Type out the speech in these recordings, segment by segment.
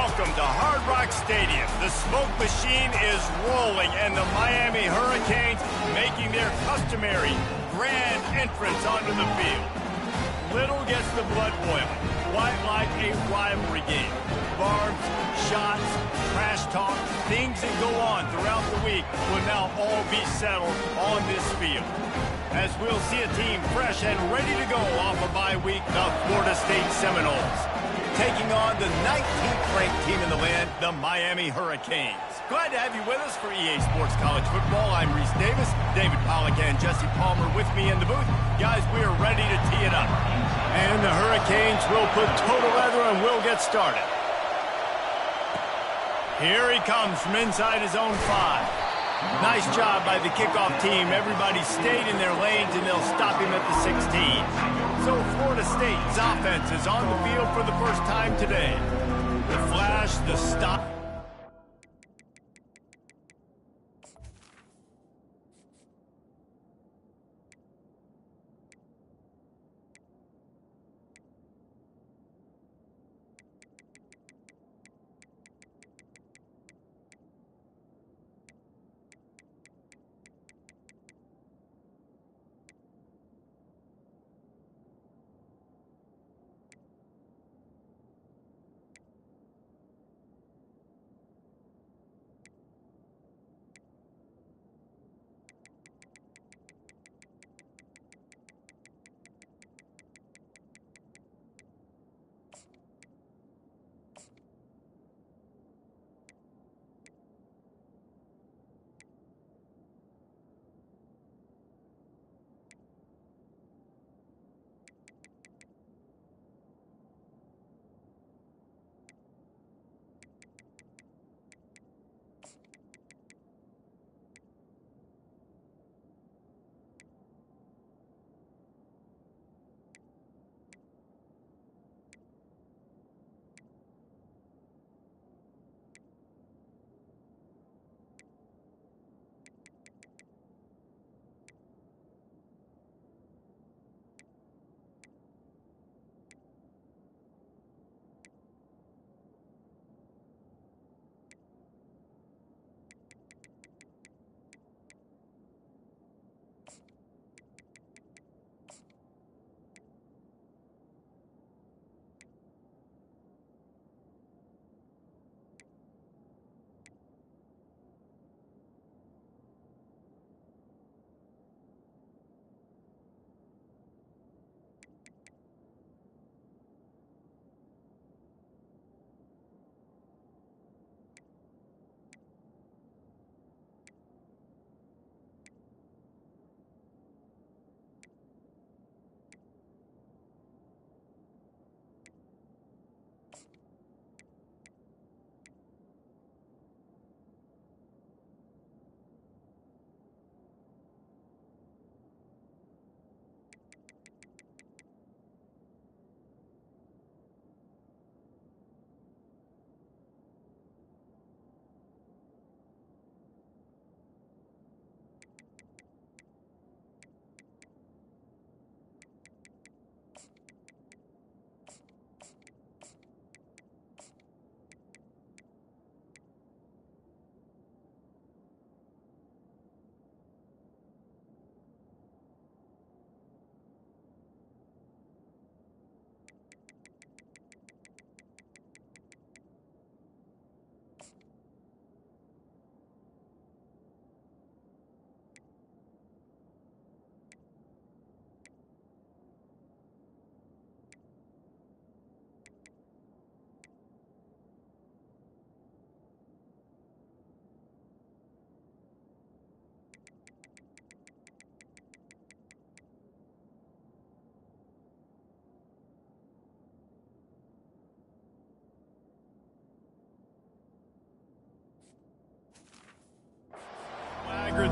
Welcome to Hard Rock Stadium. The smoke machine is rolling, and the Miami Hurricanes making their customary grand entrance onto the field. Little gets the blood boiling, quite like a rivalry game. Barbs, shots, trash talk, things that go on throughout the week will now all be settled on this field. As we'll see a team fresh and ready to go off a bye week, the Florida State Seminoles, taking on the 19th ranked team in the land, the Miami Hurricanes. Glad to have you with us for EA Sports College Football. I'm Reese Davis, David Pollack and Jesse Palmer with me in the booth. Guys, we are ready to tee it up. And the Hurricanes will put total leather and we'll get started. Here he comes from inside his own 5. Nice job by the kickoff team. Everybody stayed in their lanes, and they'll stop him at the 16. So Florida State's offense is on the field for the first time today. The flash, the stop.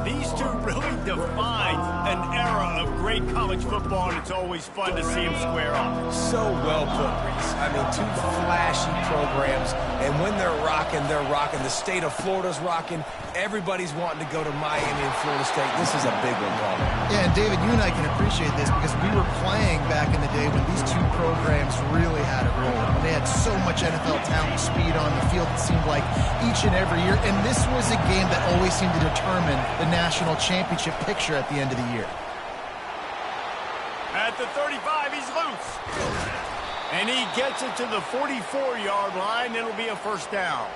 These two really define an era of great college football, and it's always fun to see them square off. So well put, Reese. I mean, two flashy programs, and when they're rocking, they're rocking. The state of Florida's rocking. Everybody's wanting to go to Miami and Florida State. This is a big one, Paul. Yeah, and David, you and I can appreciate this because we were playing back in the day when these two programs really had it rolling. When they had so much NFL talent, speed on the field, it seemed like each and every year. And this was a game that always seemed to determine the national championship picture at the end of the year. At the 35, he's loose. And he gets it to the 44-yard line. It'll be a first down.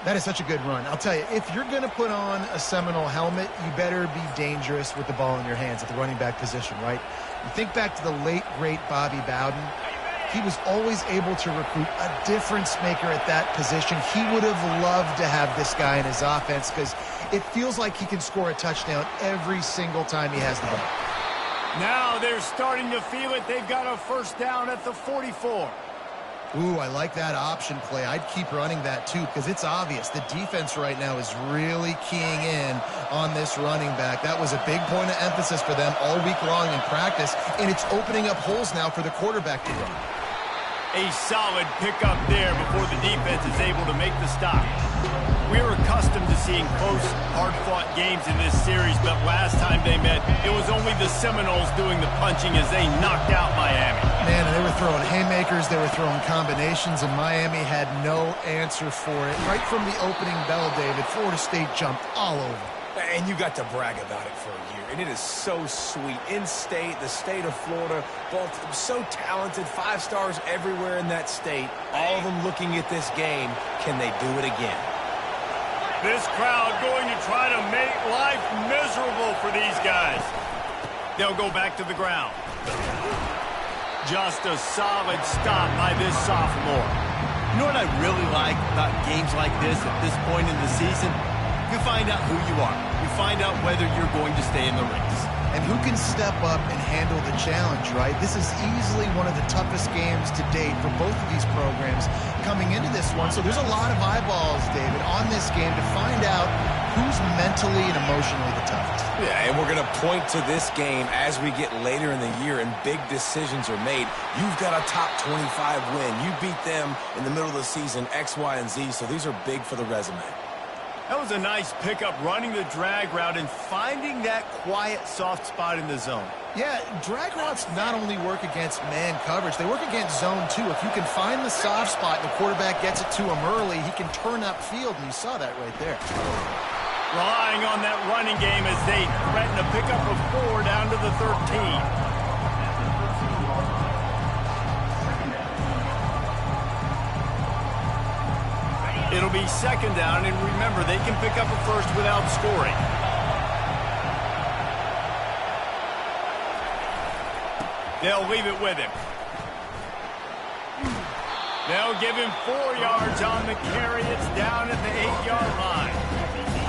That is such a good run. I'll tell you, if you're going to put on a Seminole helmet, you better be dangerous with the ball in your hands at the running back position, right? You think back to the late, great Bobby Bowden. He was always able to recruit a difference maker at that position. He would have loved to have this guy in his offense because it feels like he can score a touchdown every single time he has the ball. Now they're starting to feel it. They've got a first down at the 44. Ooh, I like that option play. I'd keep running that too because it's obvious. The defense right now is really keying in on this running back. That was a big point of emphasis for them all week long in practice, and it's opening up holes now for the quarterback to run. A solid pickup there before the defense is able to make the stop. We're accustomed to seeing close, hard-fought games in this series, but last time they met, it was only the Seminoles doing the punching as they knocked out Miami. Man, and they were throwing haymakers, they were throwing combinations, and Miami had no answer for it. Right from the opening bell, David, Florida State jumped all over. And you got to brag about it for a year. And it is so sweet. In-state, the state of Florida, both so talented, 5 stars everywhere in that state. All of them looking at this game. Can they do it again? This crowd going to try to make life miserable for these guys. They'll go back to the ground. Just a solid stop by this sophomore. You know what I really like about games like this at this point in the season? You find out who you are. You find out whether you're going to stay in the race. And who can step up and handle the challenge, right? This is easily one of the toughest games to date for both of these programs coming into this one. So there's a lot of eyeballs, David, on this game to find out who's mentally and emotionally the toughest. Yeah, and we're going to point to this game as we get later in the year and big decisions are made. You've got a top 25 win. You beat them in the middle of the season, X, Y, and Z, so these are big for the resume. That was a nice pickup, running the drag route and finding that quiet, soft spot in the zone. Yeah, drag routes not only work against man coverage, they work against zone too. If you can find the soft spot and the quarterback gets it to him early, he can turn upfield, and you saw that right there. Relying on that running game as they threaten a pickup of 4 down to the 13. It'll be second down, and remember, they can pick up a first without scoring. They'll leave it with him. They'll give him 4 yards on the carry. It's down at the 8-yard line.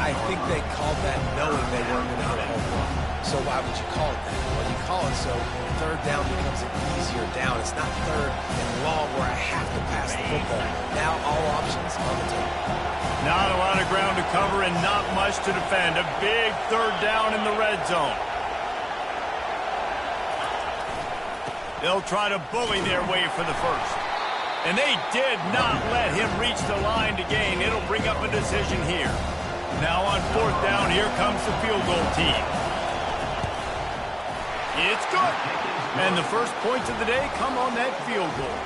I think they called that knowing they weren't going to hit a home run. So why would you call it that? Well, you call it so third down becomes an easier down. It's not third and long where I have to pass the football. Now all options on the table. Not a lot of ground to cover and not much to defend. A big third down in the red zone. They'll try to bully their way for the first. And they did not let him reach the line to gain. It'll bring up a decision here. Now on 4th down, here comes the field goal team. It's good. And the first points of the day come on that field goal.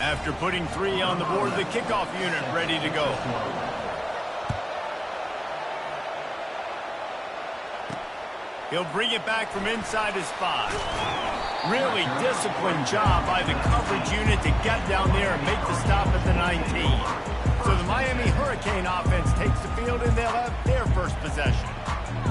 After putting 3 on the board, the kickoff unit ready to go. He'll bring it back from inside his 5. Really disciplined job by the coverage unit to get down there and make the stop at the 19. So the Miami Hurricane offense takes the field, and they'll have their first possession.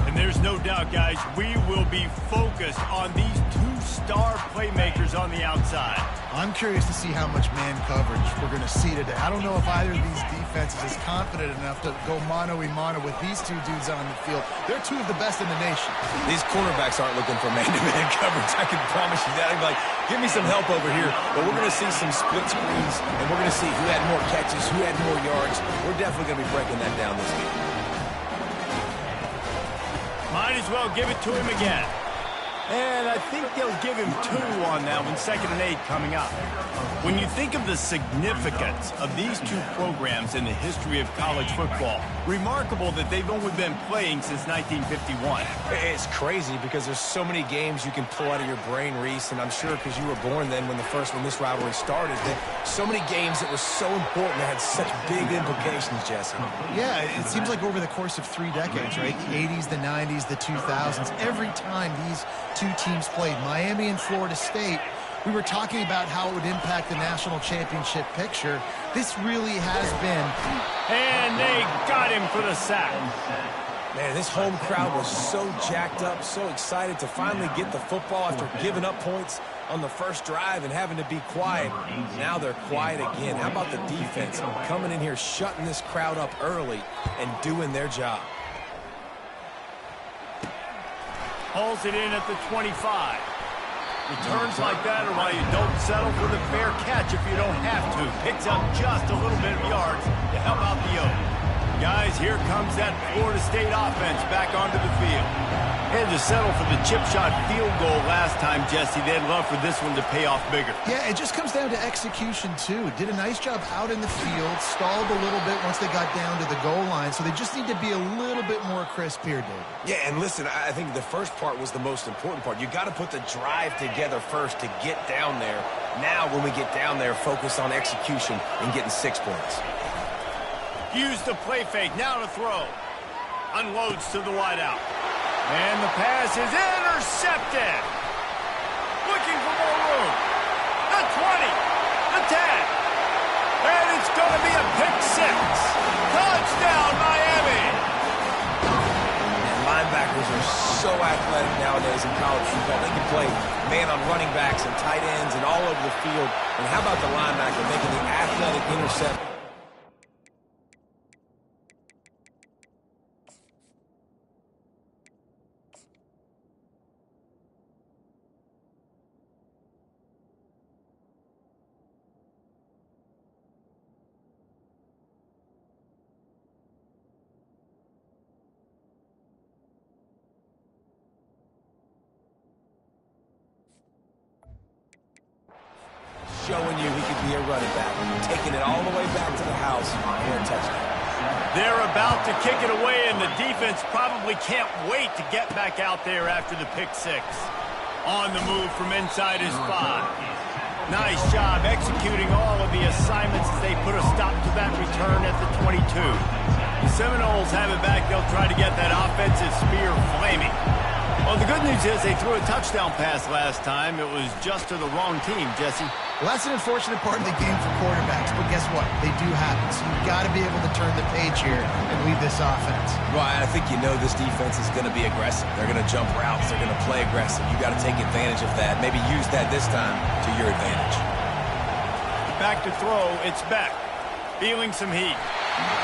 And there's no doubt, guys, we will be focused on these 2 star playmakers on the outside. I'm curious to see how much man coverage we're going to see today. I don't know if either of these defenses is confident enough to go mano-a-mano with these two dudes on the field. They're two of the best in the nation. These cornerbacks aren't looking for man-to-man coverage. I can promise you that. I'd be like, give me some help over here. But we're going to see some split screens, and we're going to see who had more catches, who had more yards. We're definitely going to be breaking that down this game. Might as well give it to him again. And I think they'll give him 2 on that one, 2nd and 8 coming up. When you think of the significance of these two programs in the history of college football, remarkable that they've only been playing since 1951. It's crazy because there's so many games you can pull out of your brain, Reese, and I'm sure because you were born then when this rivalry started, that so many games that were so important that had such big implications, Jesse. Yeah, it seems like over the course of 3 decades, right? The 80s, the 90s, the 2000s, every time these two teams played, Miami and Florida State, we were talking about how it would impact the national championship picture. This really has been. And they got him for the sack. Man, this home crowd was so jacked up, so excited to finally get the football after giving up points on the first drive and having to be quiet. Now they're quiet again. How about the defense coming in here, shutting this crowd up early and doing their job? Hauls it in at the 25. Returns like that are why you don't settle for the fair catch if you don't have to. Picks up just a little bit of yards to help out the yoke. Guys, here comes that Florida State offense back onto the field. Had to settle for the chip shot field goal last time, Jesse. They'd love for this one to pay off bigger. Yeah, it just comes down to execution, too. Did a nice job out in the field, stalled a little bit once they got down to the goal line, so they just need to be a little bit more crisp here, David. Yeah, and listen, I think the first part was the most important part. You got to put the drive together first to get down there. Now, when we get down there, focus on execution and getting 6 points. Use the play fake, now to throw. Unloads to the wideout. And the pass is intercepted. Looking for more room. The 20, the 10. And it's going to be a pick 6. Touchdown, Miami. And linebackers are so athletic nowadays in college football. They can play man on running backs and tight ends and all over the field. And how about the linebacker making the athletic intercept? Showing you he could be a running back, taking it all the way back to the house for a touchdown. They're about to kick it away, and the defense probably can't wait to get back out there after the pick 6. On the move from inside his 5. Nice job executing all of the assignments as they put a stop to that return at the 22. The Seminoles have it back. They'll try to get that offensive spear flaming. Well, the good news is they threw a touchdown pass last time. It was just to the wrong team, Jesse. Well, that's an unfortunate part of the game for quarterbacks, but guess what? They do happen, so you've got to be able to turn the page here and lead this offense. Well, I think you know this defense is going to be aggressive. They're going to jump routes. They're going to play aggressive. You got to take advantage of that. Maybe use that this time to your advantage. Back to throw. It's Beck. Feeling some heat.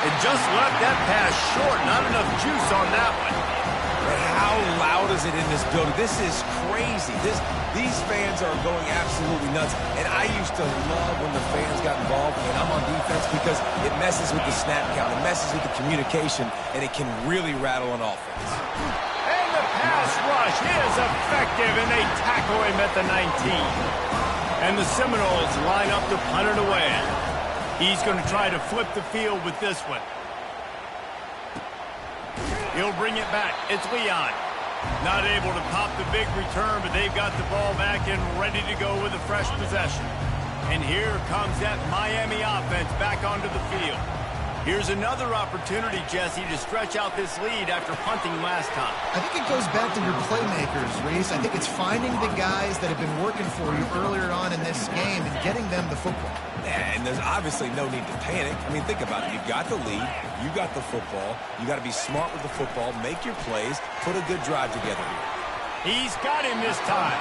It just left that pass short. Not enough juice on that one. But how loud is it in this building? This is crazy. These fans are going absolutely nuts. And I used to love when the fans got involved when I'm on defense because it messes with the snap count. It messes with the communication, and it can really rattle an offense. And the pass rush is effective, and they tackle him at the 19. And the Seminoles line up to punt it away. He's going to try to flip the field with this one. He'll bring it back. It's Leon. Not able to pop the big return, but they've got the ball back and ready to go with a fresh possession. And here comes that Miami offense back onto the field. Here's another opportunity, Jesse, to stretch out this lead after punting last time. I think it goes back to your playmakers, Reese. I think it's finding the guys that have been working for you earlier on in this game and getting them the football. And there's obviously no need to panic. I mean, think about it. You got the lead. You got the football. You got to be smart with the football. Make your plays. Put a good drive together here. He's got him this time.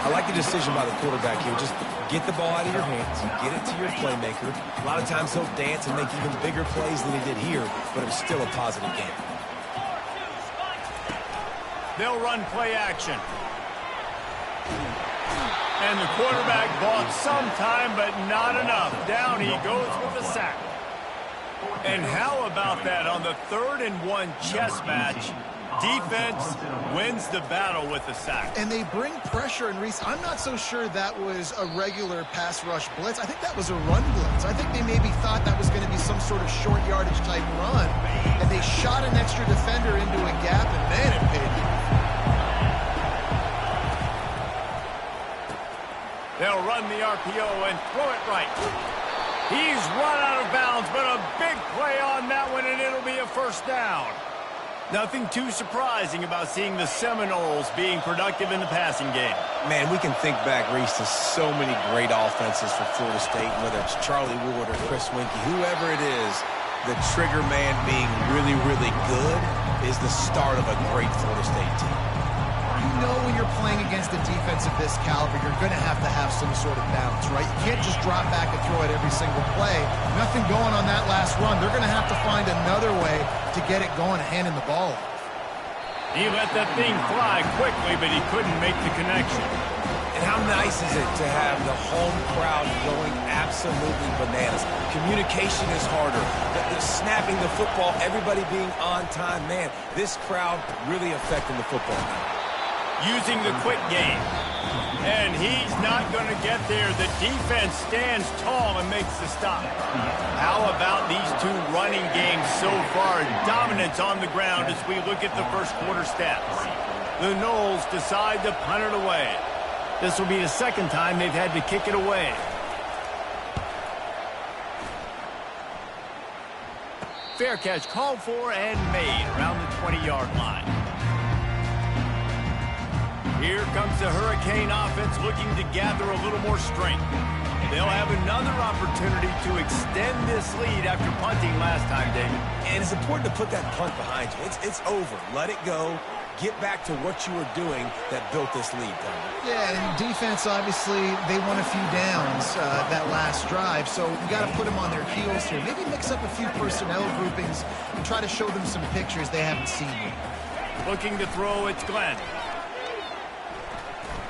I like the decision by the quarterback here. Just get the ball out of your hands, get it to your playmaker. A lot of times he'll dance and make even bigger plays than he did here, but it was still a positive game. They'll run play action. And the quarterback bought some time, but not enough. Down he goes with a sack. And how about that on the 3rd and 1 chess match? Defense wins the battle with the sack. And they bring pressure, and Reese, I'm not so sure that was a regular pass rush blitz. I think that was a run blitz. I think they maybe thought that was going to be some sort of short yardage type run, and they shot an extra defender into a gap, and man, it paid off. They'll run the RPO and throw it right. He's run out of bounds, but a big play on that one, and it'll be a first down. Nothing too surprising about seeing the Seminoles being productive in the passing game. Man, we can think back, Reese, to so many great offenses for Florida State, whether it's Charlie Ward or Chris Winkie, whoever it is, the trigger man being really, really good is the start of a great Florida State team. You know when you're playing against a defense of this caliber, you're going to have some sort of balance, right? You can't just drop back and throw it every single play. Nothing going on that last run. They're going to have to find another way to get it going and handing the ball off. He let that thing fly quickly, but he couldn't make the connection. And how nice is it to have the home crowd going absolutely bananas? Communication is harder. The snapping the football, everybody being on time. Man, this crowd really affecting the football game. Using the quick game. And he's not going to get there. The defense stands tall and makes the stop. How about these two running games so far? Dominance on the ground as we look at the first quarter stats. The Noles decide to punt it away. This will be the second time they've had to kick it away. Fair catch called for and made around the 20-yard line. Here comes the Hurricane offense looking to gather a little more strength. They'll have another opportunity to extend this lead after punting last time, David. And it's important to put that punt behind you. It's over. Let it go. Get back to what you were doing that built this lead, Tony. Yeah, and defense, obviously, they won a few downs that last drive, so you got to put them on their heels here. Maybe mix up a few personnel groupings and try to show them some pictures they haven't seen yet. Looking to throw, it's Glenn.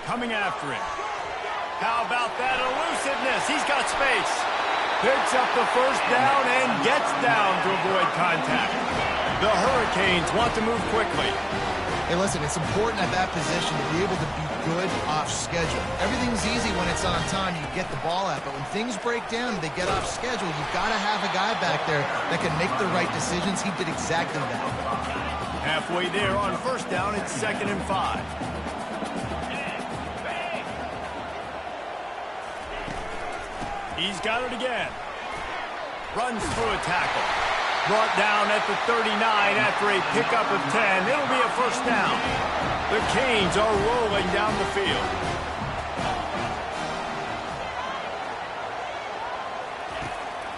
Coming after him. How about that elusiveness? He's got space. Picks up the first down and gets down to avoid contact. The Hurricanes want to move quickly. Hey, listen, it's important at that position to be able to be good off schedule. Everything's easy when it's on time. You get the ball out. But when things break down and they get off schedule, you've got to have a guy back there that can make the right decisions. He did exactly that. Halfway there on first down, it's 2nd and 5. He's got it again. Runs through a tackle. Brought down at the 39 after a pickup of 10. It'll be a first down. The Canes are rolling down the field.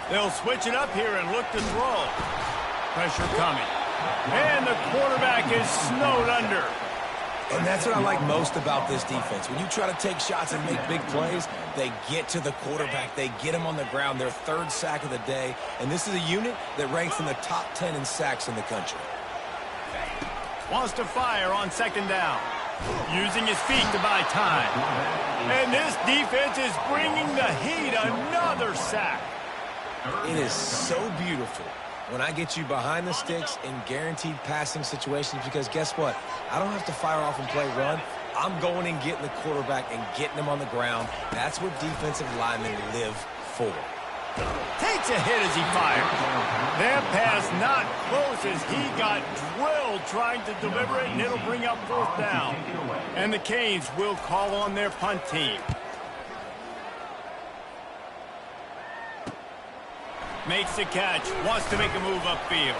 They'll switch it up here and look to throw. Pressure coming. And the quarterback is snowed under. And that's what I like most about this defense. When you try to take shots and make big plays, they get to the quarterback. They get him on the ground, their 3rd sack of the day. And this is a unit that ranks in the top 10 in sacks in the country. Wants to fire on 2nd down. Using his feet to buy time. And this defense is bringing the heat. Another sack. It is so beautiful when I get you behind the sticks in guaranteed passing situations, because guess what? I don't have to fire off and play run. I'm going and getting the quarterback and getting him on the ground. That's what defensive linemen live for. Takes a hit as he fires. That pass not close as he got drilled trying to deliver it, and it'll bring up 4th down. And the Canes will call on their punt team. Makes the catch, wants to make a move upfield.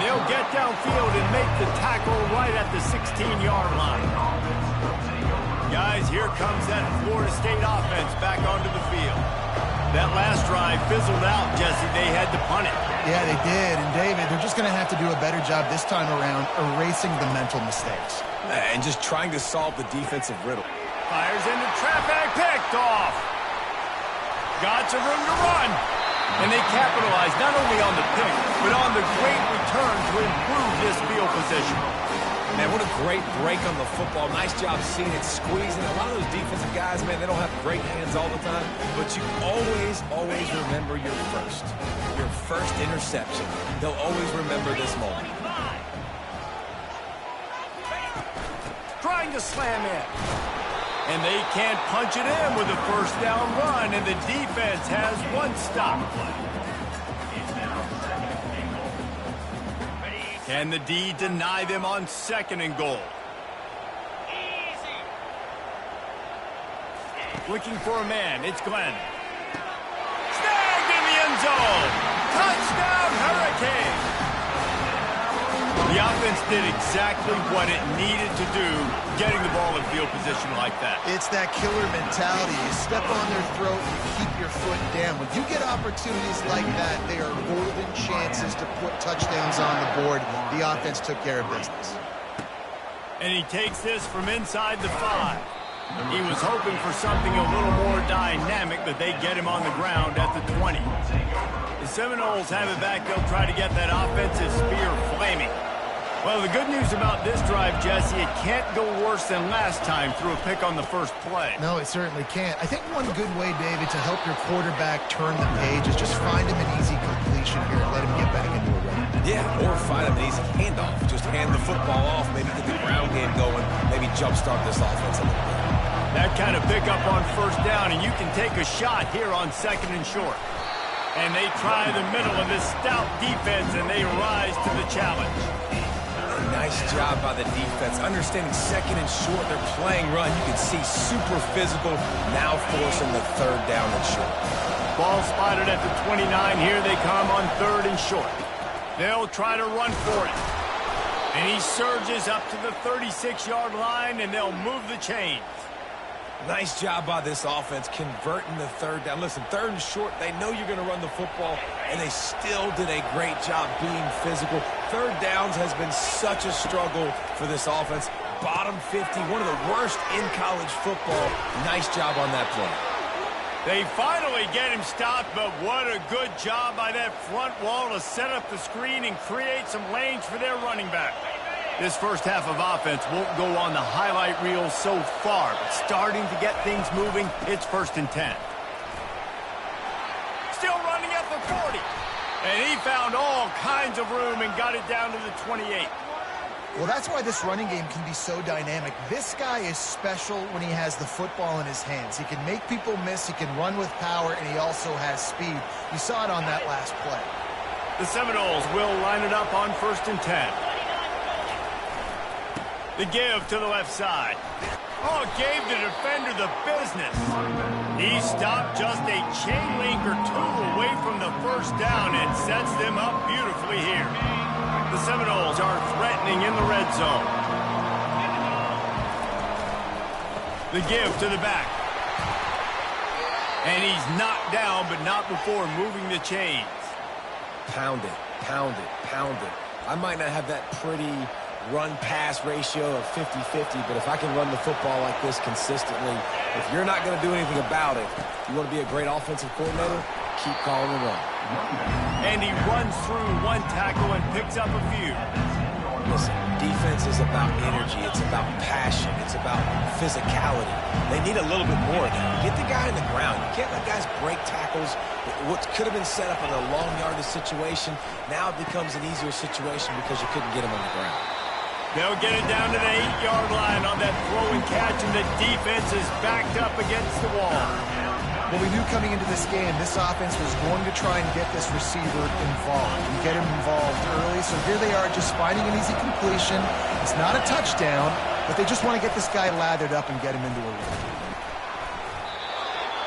They'll get downfield and make the tackle right at the 16-yard line. Guys, here comes that Florida State offense back onto the field. That last drive fizzled out, Jesse. They had to punt it. Yeah, they did. And, David, they're just going to have to do a better job this time around erasing the mental mistakes. And just trying to solve the defensive riddle. Fires into traffic, picked off. Got some room to run. And they capitalize not only on the pick, but on the great return to improve this field position. Man, what a great break on the football. Nice job seeing it squeezing. A lot of those defensive guys, man, they don't have great hands all the time, but you always remember your first interception. They'll always remember this moment. Trying to slam in. And they can't punch it in with a first down run, and the defense has one stop. Can the D deny them on 2nd and goal? Looking for a man, it's Glenn. Snagged in the end zone! Touchdown, Hurricane! The offense did exactly what it needed to do, getting the ball in field position like that. It's that killer mentality. You step on their throat and you keep your foot down. When you get opportunities like that, they are golden chances to put touchdowns on the board. The offense took care of business. And he takes this from inside the 5. He was hoping for something a little more dynamic, but they get him on the ground at the 20. The Seminoles have it back. They'll try to get that offensive spear flaming. Well, the good news about this drive, Jesse, it can't go worse than last time through a pick on the first play. No, it certainly can't. I think one good way, David, to help your quarterback turn the page is just find him an easy completion here and let him get back into a run. Yeah, or find him an easy handoff. Just hand the football off, maybe get the ground game going, maybe jumpstart this offense a little bit. That kind of pickup on first down, and you can take a shot here on 2nd and short. And they try the middle of this stout defense, and they rise to the challenge. Nice job by the defense. Understanding 2nd and short, they're playing run. You can see super physical, now forcing the 3rd down and short. Ball spotted at the 29. Here they come on 3rd and short. They'll try to run for it. And he surges up to the 36-yard line, and they'll move the chains. Nice job by this offense converting the 3rd down. Listen, 3rd and short, they know you're going to run the football, and they still did a great job being physical. 3rd downs has been such a struggle for this offense. Bottom 50, one of the worst in college football. Nice job on that play. They finally get him stopped, but what a good job by that front wall to set up the screen and create some lanes for their running back. This first half of offense won't go on the highlight reel so far, but starting to get things moving, it's 1st and 10. Still running at the 40. And he found all kinds of room and got it down to the 28. Well, that's why this running game can be so dynamic. This guy is special when he has the football in his hands. He can make people miss, he can run with power, and he also has speed. You saw it on that last play. The Seminoles will line it up on 1st and 10. The give to the left side. Oh, gave the defender the business. He stopped just a chain link or two away from the first down and sets them up beautifully here. The Seminoles are threatening in the red zone. The give to the back. And he's knocked down, but not before moving the chains. Pound it, pound it, pound it. I might not have that pretty run-pass ratio of 50-50, but if I can run the football like this consistently, if you're not going to do anything about it, you want to be a great offensive coordinator, keep calling the run. And he runs through one tackle and picks up a few. Listen, defense is about energy. It's about passion. It's about physicality. They need a little bit more of that. Get the guy in the ground. You can't let guys break tackles. What could have been set up in a long yardage situation, now it becomes an easier situation because you couldn't get him on the ground. They'll get it down to the 8-yard line on that throw and catch, and the defense is backed up against the wall. Well, we knew coming into this game, this offense was going to try and get this receiver involved and get him involved early. So here they are just finding an easy completion. It's not a touchdown, but they just want to get this guy lathered up and get him into a rhythm.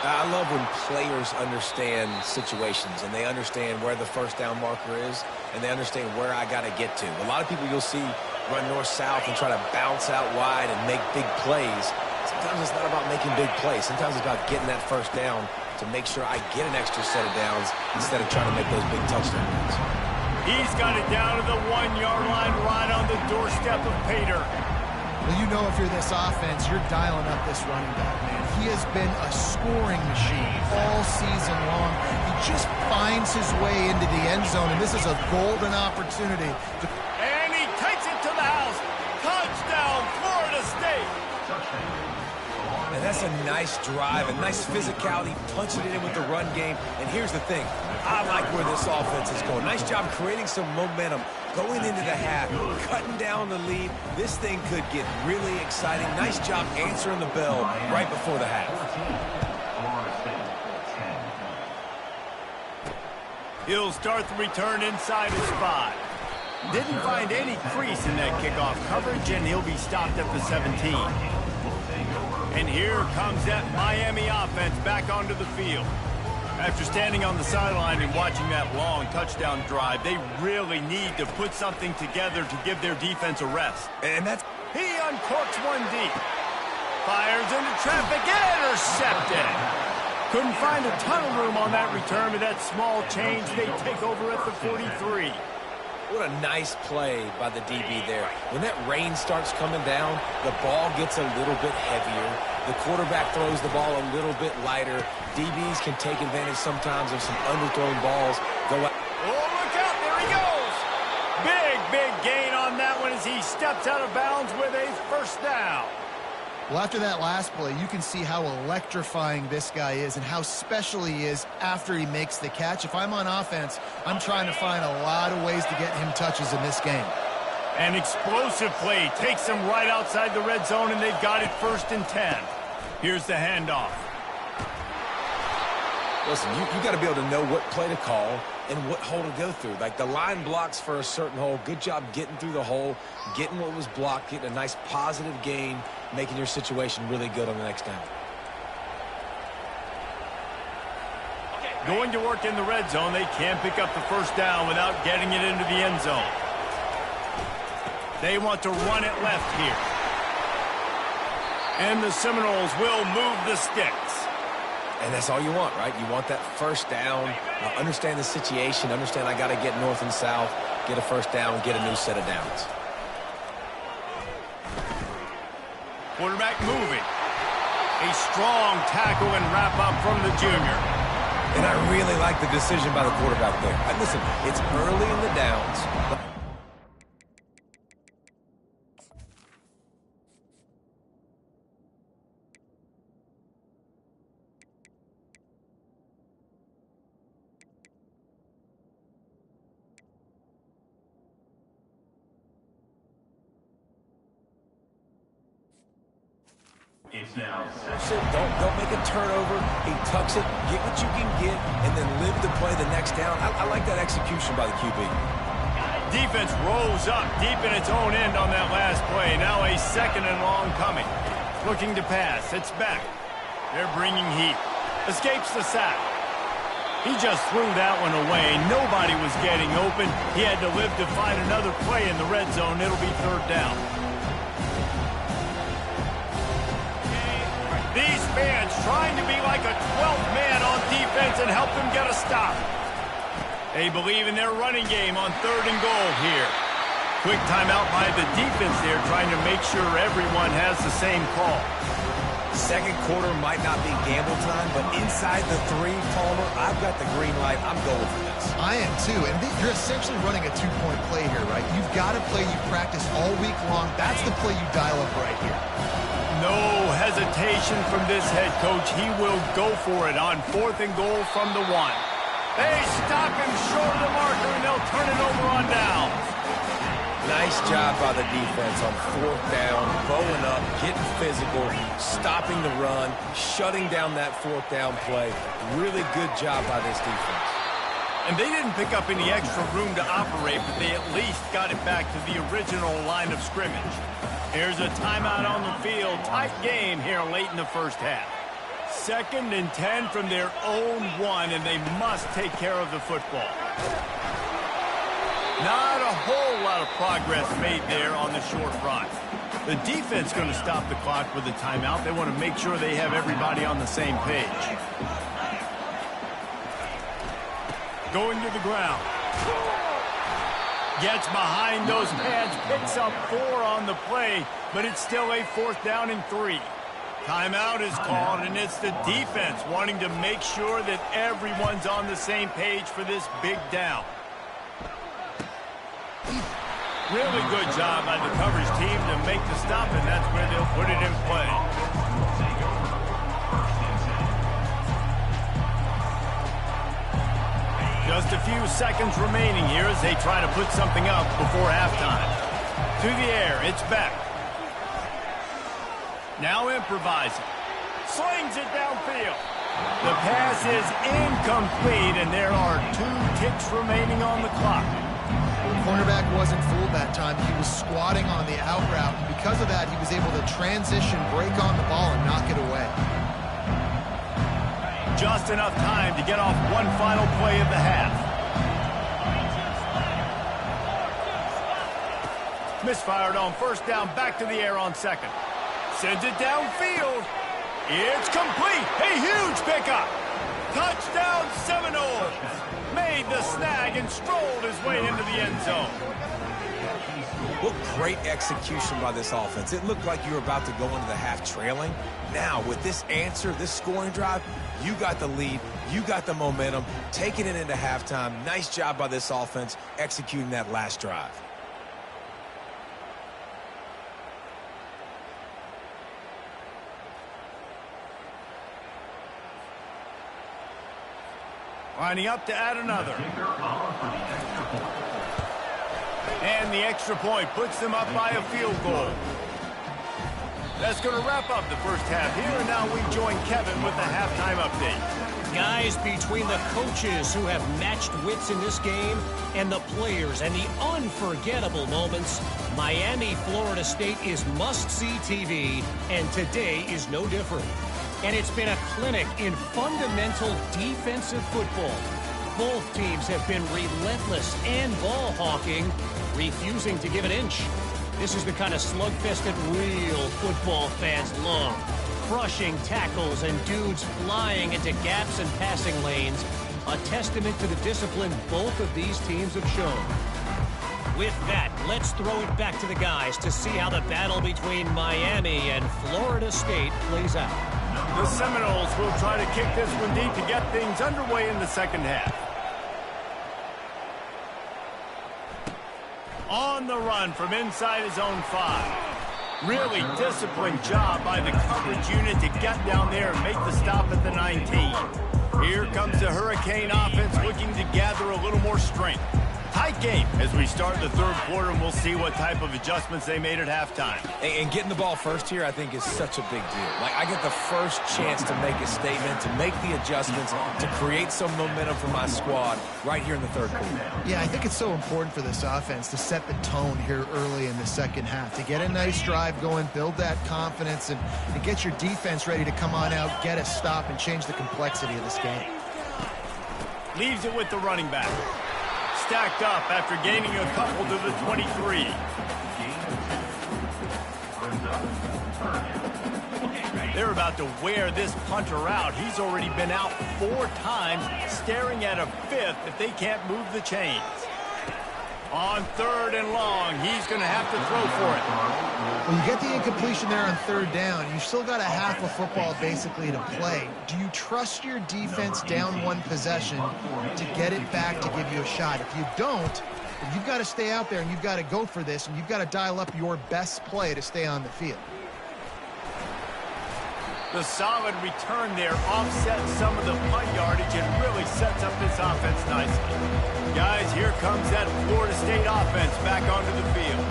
I love when players understand situations and they understand where the first down marker is and they understand where I got to get to. A lot of people you'll see run north-south and try to bounce out wide and make big plays. Sometimes it's not about making big plays. Sometimes it's about getting that first down to make sure I get an extra set of downs instead of trying to make those big touchdowns. He's got it down to the 1-yard line right on the doorstep of Pater. Well, you know if you're this offense, you're dialing up this running back, man. He has been a scoring machine all season long. He just finds his way into the end zone, and this is a golden opportunity. And he takes it to the house. Touchdown, Florida State. And that's a nice drive, a nice physicality, punching it in with the run game. And here's the thing. I like where this offense is going. Nice job creating some momentum. Going into the half, cutting down the lead. This thing could get really exciting. Nice job answering the bell right before the half. He'll start the return inside his 5. Didn't find any crease in that kickoff coverage, and he'll be stopped at the 17. And here comes that Miami offense back onto the field. After standing on the sideline and watching that long touchdown drive, they really need to put something together to give their defense a rest. And that's... He uncorks one deep. Fires into traffic, intercepted. Couldn't find a ton of room on that return with that small change. They take over at the 43. What a nice play by the DB there. When that rain starts coming down, the ball gets a little bit heavier. The quarterback throws the ball a little bit lighter. DBs can take advantage sometimes of some underthrown balls. Oh, look out. There he goes. Big gain on that one as he steps out of bounds with a first down. Well, after that last play, you can see how electrifying this guy is and how special he is after he makes the catch. If I'm on offense, I'm trying to find a lot of ways to get him touches in this game. An explosive play takes them right outside the red zone, and they've got it 1st and 10. Here's the handoff. Listen, you got to be able to know what play to call and what hole to go through. Like the line blocks for a certain hole. Good job getting through the hole, getting what was blocked, getting a nice positive gain, making your situation really good on the next down. Going to work in the red zone. They can't pick up the first down without getting it into the end zone. They want to run it left here. And the Seminoles will move the sticks. And that's all you want, right? You want that first down. Understand the situation. Understand I got to get north and south, get a first down, get a new set of downs. Quarterback moving. A strong tackle and wrap up from the junior. And I really like the decision by the quarterback there. Listen, it's early in the downs. Don't make a turnover. He tucks it, get what you can get, and then live to play the next down. I like that execution by the QB. Defense rolls up deep in its own end on that last play. Now a 2nd and long coming. Looking to pass. It's back. They're bringing heat. Escapes the sack. He just threw that one away. Nobody was getting open. He had to live to find another play in the red zone. It'll be 3rd down. These fans trying to be like a 12th man on defense and help them get a stop. They believe in their running game on 3rd and goal here. Quick timeout by the defense there, trying to make sure everyone has the same call. Second quarter might not be gamble time, but inside the 3, Palmer, I've got the green light. I'm going for this. I am too, and you're essentially running a 2-point play here, right? You've got a play you've practiced all week long. That's the play you dial up right here. No hesitation from this head coach. He will go for it on 4th and goal from the 1. They stop him short of the marker, and they'll turn it over on downs. Nice job by the defense on 4th down, bowing up, getting physical, stopping the run, shutting down that 4th down play. Really good job by this defense. And they didn't pick up any extra room to operate, but they at least got it back to the original line of scrimmage. Here's a timeout on the field. Tight game here late in the first half. 2nd and 10 from their own 1, and they must take care of the football. Not a whole lot of progress made there on the short run. The defense going to stop the clock with a timeout. They want to make sure they have everybody on the same page. Going to the ground. Gets behind those pads, picks up 4 on the play, but it's still a 4th down and 3. Timeout is called, and it's the defense wanting to make sure that everyone's on the same page for this big down. Really good job by the coverage team to make the stop, and that's where they'll put it in play. Just a few seconds remaining here as they try to put something up before halftime. To the air, it's Beck. Now improvising. Slings it downfield. The pass is incomplete, and there are 2 ticks remaining on the clock. The cornerback wasn't fooled that time. He was squatting on the out route, and because of that, he was able to transition, break on the ball, and knock it away. Just enough time to get off one final play of the half. Misfired on 1st down, back to the air on 2nd. Sends it downfield. It's complete. A huge pickup. Touchdown Seminoles. Made the snag and strolled his way into the end zone. What great execution by this offense. It looked like you were about to go into the half trailing. Now, with this answer, this scoring drive, you got the lead, you got the momentum, taking it into halftime. Nice job by this offense executing that last drive. Lining up to add another. And the extra point puts them up by a field goal. That's going to wrap up the first half here, and now we join Kevin with the halftime update. Guys, between the coaches who have matched wits in this game and the players and the unforgettable moments, Miami, Florida State is must-see TV, and today is no different. And it's been a clinic in fundamental defensive football. Both teams have been relentless and ball hawking, refusing to give an inch. This is the kind of slugfest that real football fans love. Crushing tackles and dudes flying into gaps and passing lanes. A testament to the discipline both of these teams have shown. With that, let's throw it back to the guys to see how the battle between Miami and Florida State plays out. The Seminoles will try to kick this one deep to get things underway in the second half. On the run from inside his own 5. Really disciplined job by the coverage unit to get down there and make the stop at the 19. Here comes the Hurricane offense looking to gather a little more strength. Tight game as we start the third quarter, and we'll see what type of adjustments they made at halftime. And getting the ball first here, I think, is such a big deal. Like, I get the first chance to make a statement, to make the adjustments, to create some momentum for my squad right here in the third quarter. Yeah, I think it's so important for this offense to set the tone here early in the second half, to get a nice drive going, build that confidence, and get your defense ready to come on out, get a stop, and change the complexity of this game. Leaves it with the running back. Stacked up after gaining a couple to the 23. They're about to wear this punter out. He's already been out 4 times, staring at a 5th if they can't move the chains. On 3rd and long, he's going to have to throw for it. Well, you get the incompletion there on 3rd down. You've still got a half of football basically to play. Do you trust your defense down 1 possession to get it back to give you a shot? If you don't, then you've got to stay out there and you've got to go for this, and you've got to dial up your best play to stay on the field. The solid return there offsets some of the punt yardage and really sets up this offense nicely. Guys, here comes that Florida State offense back onto the field.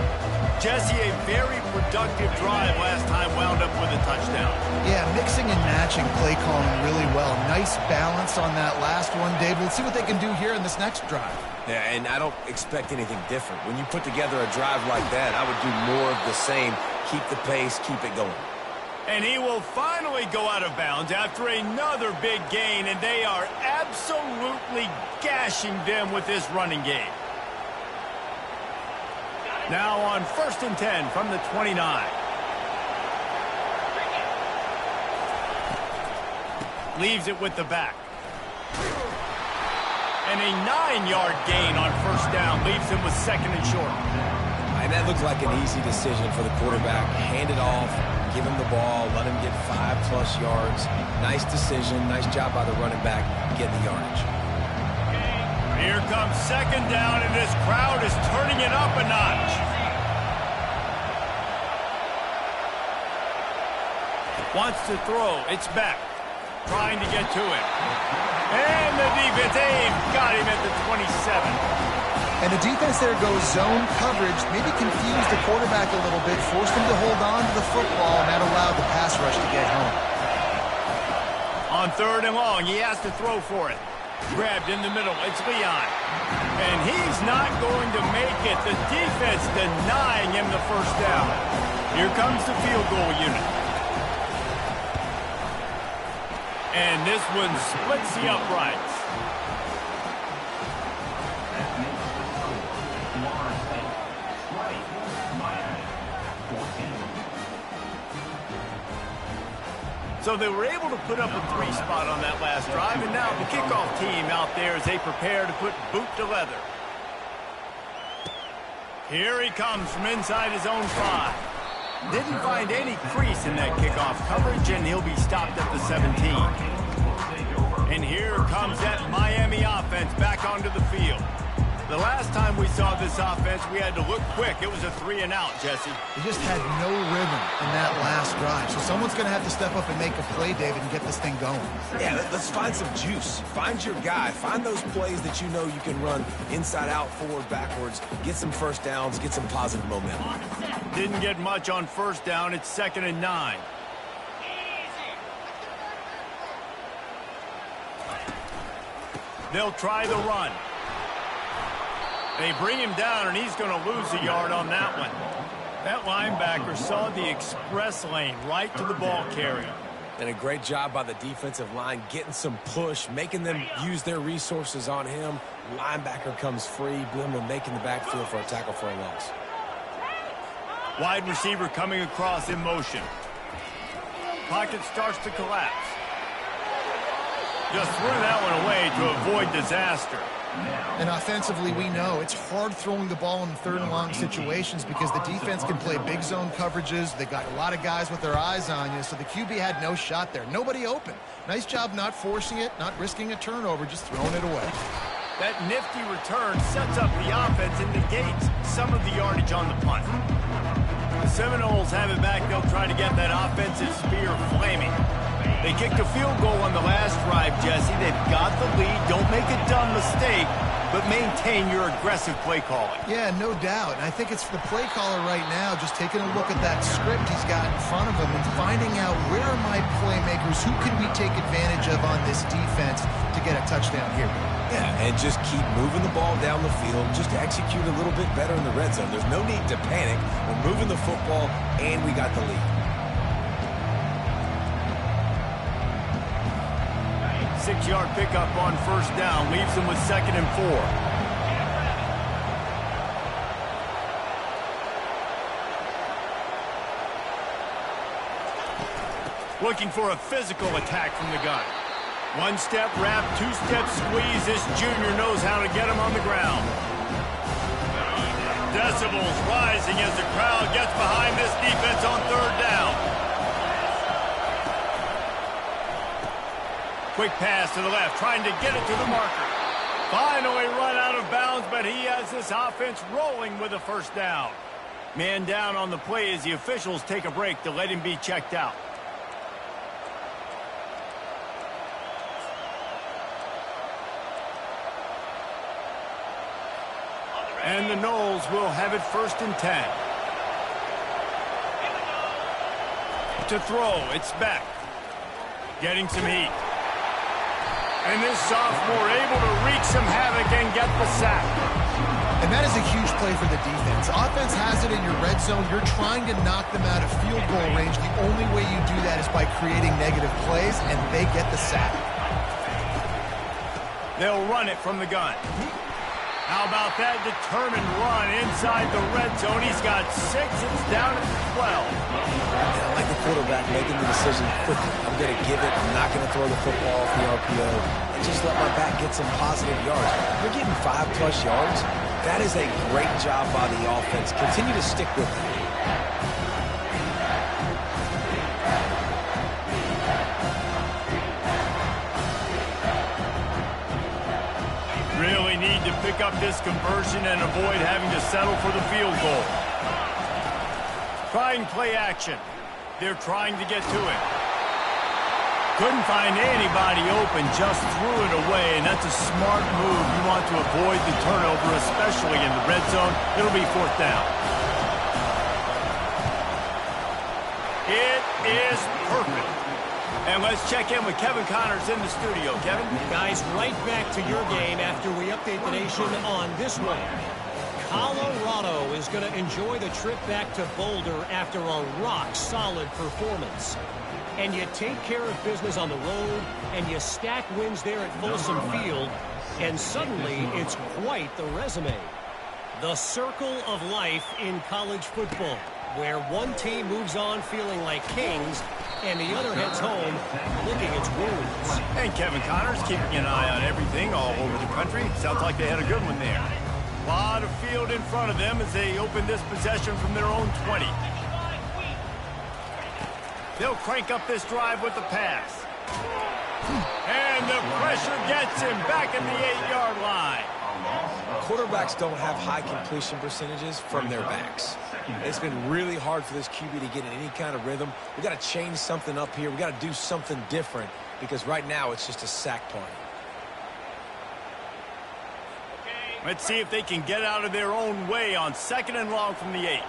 Jesse, a very productive drive last time, wound up with a touchdown. Yeah, mixing and matching play calling really well. Nice balance on that last one, Dave. Let's see what they can do here in this next drive. Yeah, and I don't expect anything different. When you put together a drive like that, I would do more of the same. Keep the pace, keep it going. And he will finally go out of bounds after another big gain, and they are absolutely gashing them with this running game. Now on 1st and 10 from the 29. Leaves it with the back. And a 9-yard gain on first down leaves him with second and short. And that looked like an easy decision for the quarterback. Hand it off, give him the ball, let him get 5+ yards. Nice decision, nice job by the running back getting the yardage. Here comes second down, and this crowd is turning it up a notch. Wants to throw. It's back. Trying to get to it. And the defense got him at the 27. And the defense there goes zone coverage, maybe confused the quarterback a little bit, forced him to hold on to the football, and that allowed the pass rush to get home. On third and long, he has to throw for it. Grabbed in the middle. It's Leon. And he's not going to make it. The defense denying him the first down. Here comes the field goal unit. And this one splits the uprights. So they were able to put up a 3 spot on that last drive, and now the kickoff team out there as they prepare to put boot to leather. Here he comes from inside his own 5. Didn't find any crease in that kickoff coverage, and he'll be stopped at the 17. And here comes that Miami offense back onto the field. The last time we saw this offense, we had to look quick. It was a 3-and-out, Jesse. They just had no rhythm in that last drive. So someone's going to have to step up and make a play, David, and get this thing going. Yeah, let's find some juice. Find your guy. Find those plays that you know you can run inside out, forward, backwards. Get some first downs. Get some positive momentum. Didn't get much on first down. It's 2nd and 9. They'll try the run. They bring him down, and he's going to lose a yard on that one. That linebacker saw the express lane right to the ball carrier. And a great job by the defensive line getting some push, making them use their resources on him. Linebacker comes free, boom, and making the backfield for a tackle for a loss. Wide receiver coming across in motion. Pocket starts to collapse. Just threw that one away to avoid disaster. And offensively, we know it's hard throwing the ball in 3rd and long situations because the defense can play big zone coverages. They got a lot of guys with their eyes on you, so the QB had no shot there. Nobody open. Nice job not forcing it, not risking a turnover, just throwing it away. That nifty return sets up the offense and negates some of the yardage on the punt. The Seminoles have it back. They'll try to get that offensive spear flaming. They kicked a field goal on the last drive, Jesse. They've got the lead. Don't make a dumb mistake, but maintain your aggressive play calling. Yeah, no doubt. And I think it's the play caller right now just taking a look at that script he's got in front of him and finding out where are my playmakers, who can we take advantage of on this defense to get a touchdown here. Yeah, and just keep moving the ball down the field. Just execute a little bit better in the red zone. There's no need to panic. We're moving the football, and we got the lead. 6-yard pickup on first down leaves them with 2nd and 4. Looking for a physical attack from the gun. 1-step wrap, 2-step squeeze. This junior knows how to get him on the ground. Decibels rising as the crowd gets behind this defense on 3rd down. Quick pass to the left, trying to get it to the marker. Finally run out of bounds, but he has this offense rolling with a first down. Man down on the play as the officials take a break to let him be checked out. And the Noles will have it 1st and 10. To throw, it's Beck. Getting some heat. And this sophomore able to wreak some havoc and get the sack. And that is a huge play for the defense. Offense has it in your red zone. You're trying to knock them out of field goal range. The only way you do that is by creating negative plays, and they get the sack. They'll run it from the gun. How about that determined run inside the red zone? He's got 6. It's down And I like the quarterback making the decision quickly. I'm going to give it. I'm not going to throw the football off the RPO and just let my back get some positive yards. You're getting 5+ yards. That is a great job by the offense. Continue to stick with it. Really need to pick up this conversion and avoid having to settle for the field goal. Trying play action. They're trying to get to it. Couldn't find anybody open, just threw it away, and that's a smart move. You want to avoid the turnover, especially in the red zone. It'll be 4th down. It is perfect. And let's check in with Kevin Connors in the studio. Kevin? Guys, right back to your game after we update the nation on this one. Colorado is going to enjoy the trip back to Boulder after a rock-solid performance. And you take care of business on the road, and you stack wins there at Folsom Field, and suddenly it's quite the resume. The circle of life in college football, where one team moves on feeling like kings, and the other heads home licking its wounds. And Kevin Connors keeping an eye on everything all over the country. Sounds like they had a good one there. A lot of field in front of them as they open this possession from their own 20. They'll crank up this drive with the pass. And the pressure gets him back at the 8-yard line. Quarterbacks don't have high completion percentages from their backs. It's been really hard for this QB to get in any kind of rhythm. We've got to change something up here. We've got to do something different because right now it's just a sack punt. Let's see if they can get out of their own way on 2nd and long from the 8.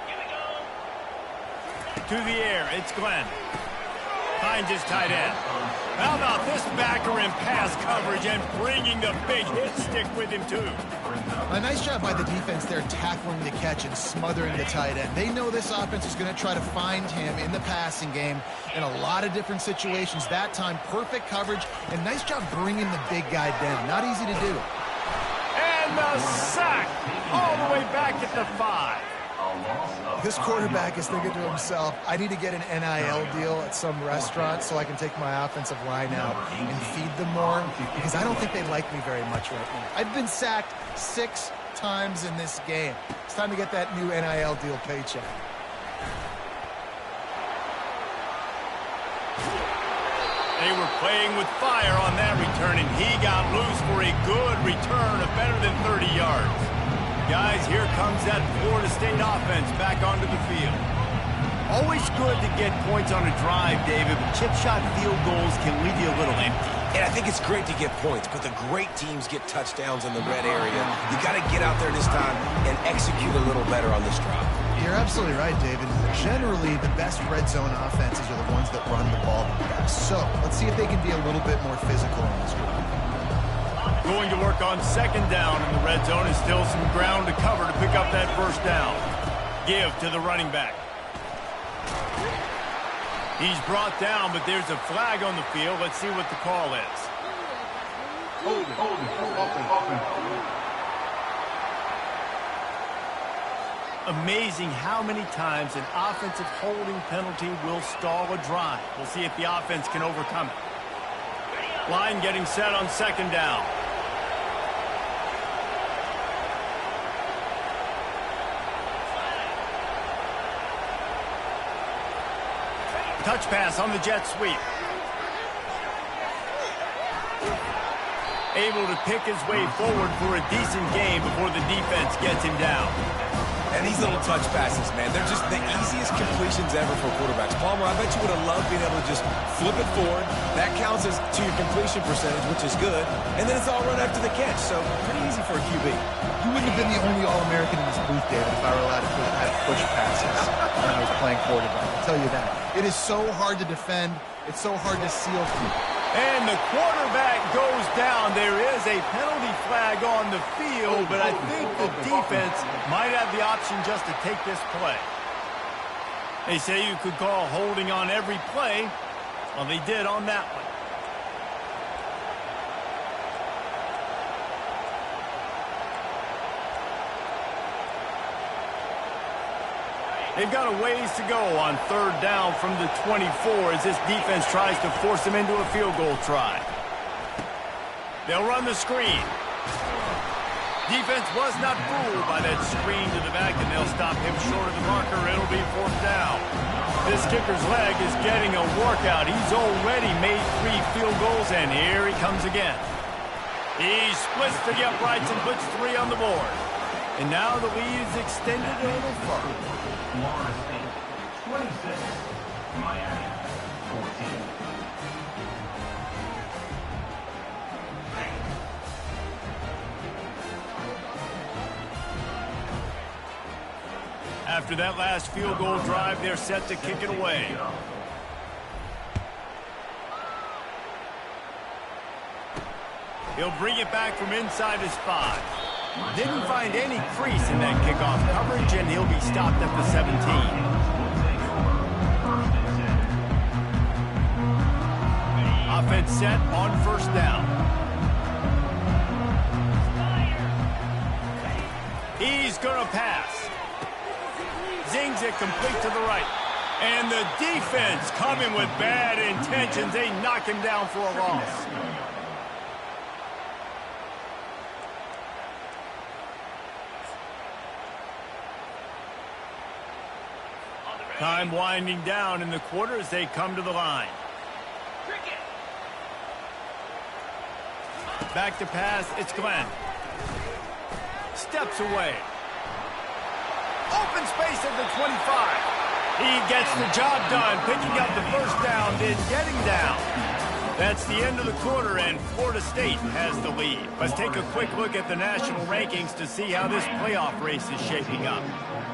To the air, it's Glenn. Finds his tight end. How about this backer in pass coverage and bringing the big hit stick with him, too? A nice job by the defense there tackling the catch and smothering the tight end. They know this offense is going to try to find him in the passing game in a lot of different situations. That time, perfect coverage, and nice job bringing the big guy down. Not easy to do. And the sack all the way back at the 5. This quarterback is thinking to himself, I need to get an NIL deal at some restaurant so I can take my offensive line out and feed them more, because I don't think they like me very much right now. I've been sacked 6 times in this game. It's time to get that new NIL deal paycheck. They were playing with fire on that return, and he got loose for a good return of better than 30 yards. Guys, here comes that Florida State offense back onto the field. Always good to get points on a drive, David, but chip shot field goals can leave you a little empty. And I think it's great to get points, but the great teams get touchdowns in the red area. You got to get out there this time and execute a little better on this drive. You're absolutely right, David. Generally, the best red zone offenses are the ones that run the ball the best. So let's see if they can be a little bit more physical on this drive. Going to work on 2nd down in the red zone, and still some ground to cover to pick up that 1st down. Give to the running back. He's brought down, but there's a flag on the field. Let's see what the call is. Amazing how many times an offensive holding penalty will stall a drive. We'll see if the offense can overcome it. Line getting set on 2nd down. Touch pass on the jet sweep. Able to pick his way forward for a decent game before the defense gets him down. And these little touch passes, man, they're just the easiest completions ever for quarterbacks. Palmer, I bet you would have loved being able to just flip it forward. That counts as to your completion percentage, which is good. And then it's all run after the catch, so pretty easy for a QB. You wouldn't have been the only All-American in this booth, David, if I were allowed to have push passes when I was playing quarterback. I'll tell you that. It is so hard to defend. It's so hard to seal through. And the quarterback goes down. There is a penalty flag on the field, but I think the defense might have the option just to take this play. They say you could call holding on every play. Well, they did on that one. They've got a ways to go on third down from the 24 as this defense tries to force them into a field goal try. They'll run the screen. Defense was not fooled by that screen to the back, and they'll stop him short of the marker. It'll be fourth down. This kicker's leg is getting a workout. He's already made 3 field goals, and here he comes again. He splits to the uprights and puts 3 on the board. And now the lead is extended a little further. Florida State 26, Miami 14. After that last field goal drive, they're set to kick it away. He'll bring it back from inside his 5. Didn't find any crease in that kickoff coverage, and he'll be stopped at the 17. Offense set on first down. He's going to pass. Zings it complete to the right. And the defense coming with bad intentions. They knock him down for a loss. Time winding down in the quarter as they come to the line. Back to pass, it's Glenn. Steps away. Open space at the 25. He gets the job done, picking up the first down, then getting down. That's the end of the quarter, and Florida State has the lead. Let's take a quick look at the national rankings to see how this playoff race is shaping up.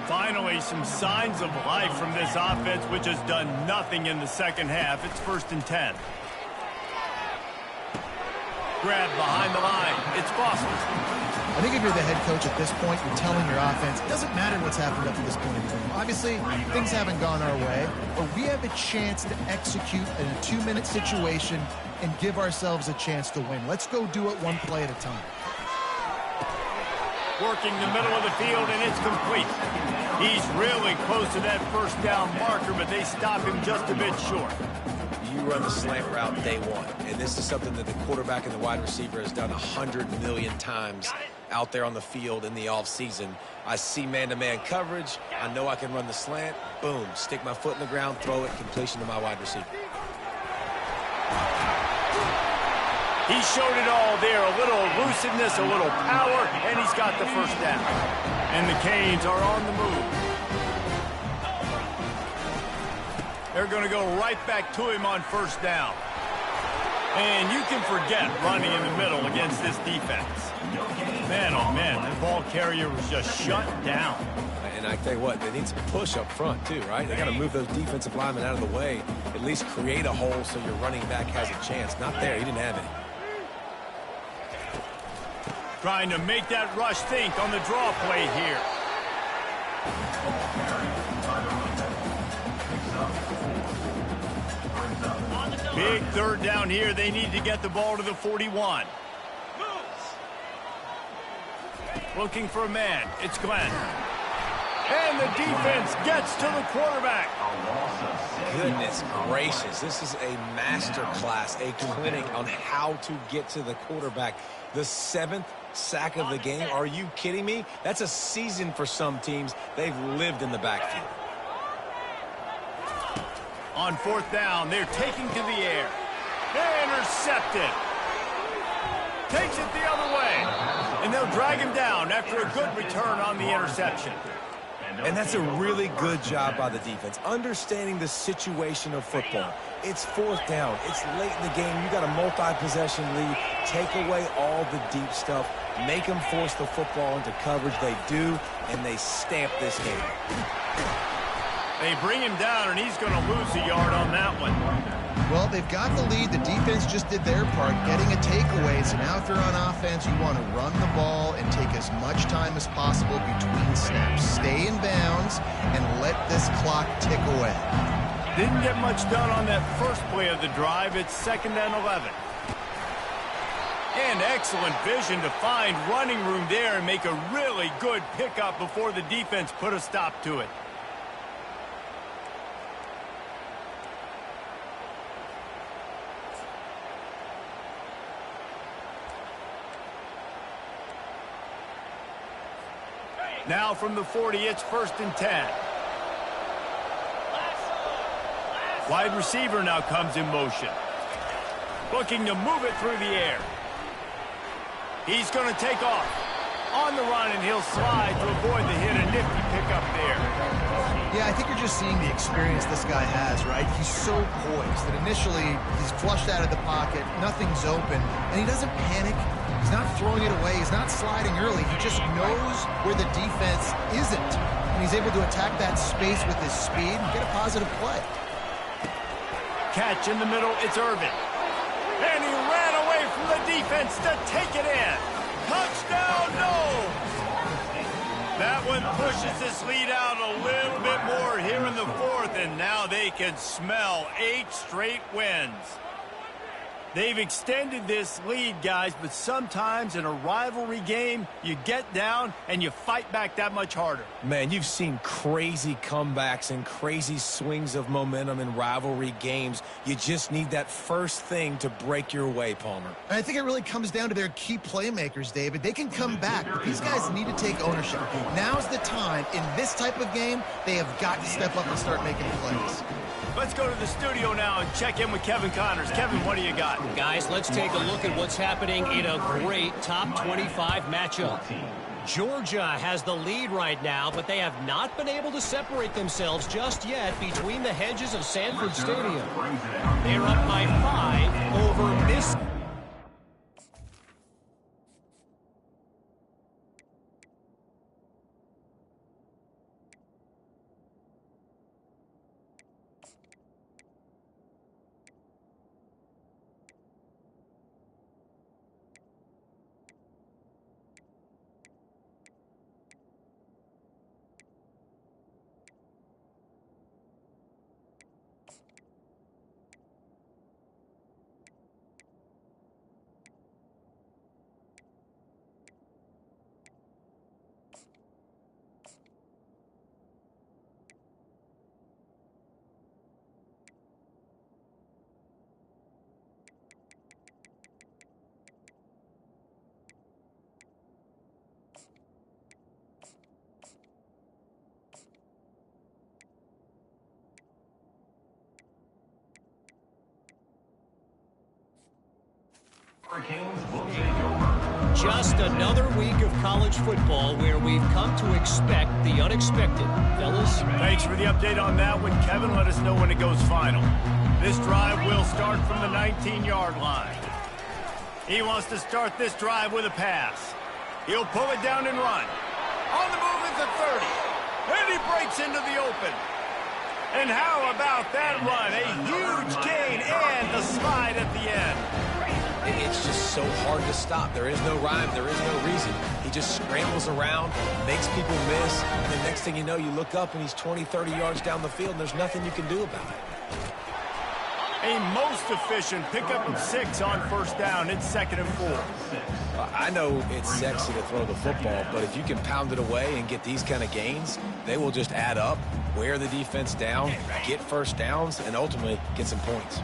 Finally, some signs of life from this offense, which has done nothing in the second half. It's 1st and 10. Grab behind the line. It's Boston. I think if you're the head coach at this point, you're telling your offense, it doesn't matter what's happened up to this point in the game. Obviously, things haven't gone our way, but we have a chance to execute in a 2-minute situation and give ourselves a chance to win. Let's go do it one play at a time. Working the middle of the field, and it's complete. He's really close to that first down marker, but they stop him just a bit short. You run the slant route day one, and this is something that the quarterback and the wide receiver has done 100 million times out there on the field in the offseason. I see man-to-man coverage. I know I can run the slant. Boom, stick my foot in the ground, throw it, completion to my wide receiver. He showed it all there, a little elusiveness, a little power, and he's got the first down. And the Canes are on the move. They're going to go right back to him on first down. And you can forget running in the middle against this defense. Man, oh man, that ball carrier was just shut down. And I tell you what, they need some push up front too, right? They got to move those defensive linemen out of the way, at least create a hole so your running back has a chance. Not there, he didn't have any. Trying to make that rush think on the draw play here. Big third down here. They need to get the ball to the 41. Looking for a man. It's Glenn. And the defense gets to the quarterback. Goodness gracious. This is a master class, a clinic on how to get to the quarterback. The 7th sack of the game. Are you kidding me? That's a season for some teams. They've lived in the backfield. On fourth down, they're taking to the air. Intercepted. Takes it the other way. And they'll drag him down after a good return on the interception. And that's a really good job by the defense, understanding the situation of football. It's fourth down. It's late in the game. You got a multi-possession lead. Take away all the deep stuff. Make them force the football into coverage. They do, and they stamp this game. They bring him down, and he's going to lose a yard on that one. Well, they've got the lead. The defense just did their part, getting a takeaway. So now if you're on offense, you want to run the ball and take as much time as possible between snaps. Stay in bounds and let this clock tick away. Didn't get much done on that first play of the drive. It's 2nd and 11. And excellent vision to find running room there and make a really good pickup before the defense put a stop to it. Now from the 40, it's 1st and 10. Wide receiver now comes in motion. Looking to move it through the air. He's going to take off. On the run, and he'll slide to avoid the hit. A nifty pickup there. Yeah, I think you're just seeing the experience this guy has, right? He's so poised that initially he's flushed out of the pocket, nothing's open, and he doesn't panic. He's not throwing it away. He's not sliding early. He just knows where the defense isn't, and he's able to attack that space with his speed and get a positive play. Catch in the middle, it's Irvin. And he ran away from the defense to take it in. Touchdown, no! That one pushes this lead out a little bit more here in the 4th, and now they can smell 8 straight wins. They've extended this lead, guys, but sometimes in a rivalry game, you get down and you fight back that much harder. Man, you've seen crazy comebacks and crazy swings of momentum in rivalry games. You just need that first thing to break your way, Palmer. And I think it really comes down to their key playmakers, David. They can come back, but these guys need to take ownership. Now's the time. In this type of game, they have got to step up and start making plays. Let's go to the studio now and check in with Kevin Connors. Kevin, what do you got? Guys, let's take a look at what's happening in a great top 25 matchup. Georgia has the lead right now, but they have not been able to separate themselves just yet between the hedges of Sanford Stadium. They're up by 5 over Miss. Just another week of college football where we've come to expect the unexpected. Fellas? Thanks for the update on that one, Kevin. Let us know when it goes final. This drive will start from the 19-yard line. He wants to start this drive with a pass. He'll pull it down and run. On the move is the 30. And he breaks into the open. And how about that run? A huge gain and the slide at the end. It's just so hard to stop. There is no rhyme. There is no reason. He just scrambles around, makes people miss, and the next thing you know, you look up and he's 20, 30 yards down the field, and there's nothing you can do about it. A most efficient pickup of 6 on 1st down. It's 2nd and 4. I know it's sexy to throw the football, but if you can pound it away and get these kind of gains, they will just add up, wear the defense down, get 1st downs, and ultimately get some points.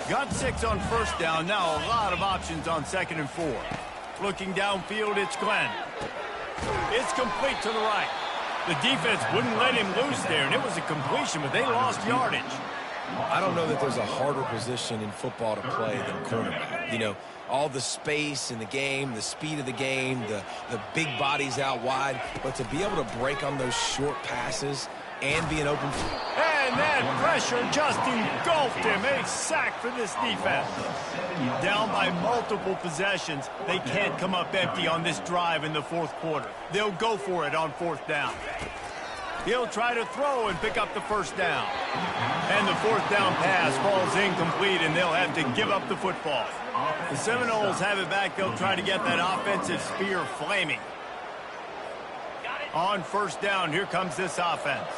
Got 6 on 1st down. Now a lot of options on 2nd and 4. Looking downfield, it's Glenn. It's complete to the right. The defense wouldn't let him loose there, and it was a completion, but they lost yardage. I don't know that there's a harder position in football to play than cornerback. You know, all the space in the game, the speed of the game, the big bodies out wide, but to be able to break on those short passes and be an open... And that pressure just engulfed him. A sack for this defense. Down by multiple possessions. They can't come up empty on this drive in the 4th quarter. They'll go for it on 4th down. He'll try to throw and pick up the 1st down. And the 4th down pass falls incomplete, and they'll have to give up the football. The Seminoles have it back. They'll try to get that offensive spear flaming. On 1st down, here comes this offense.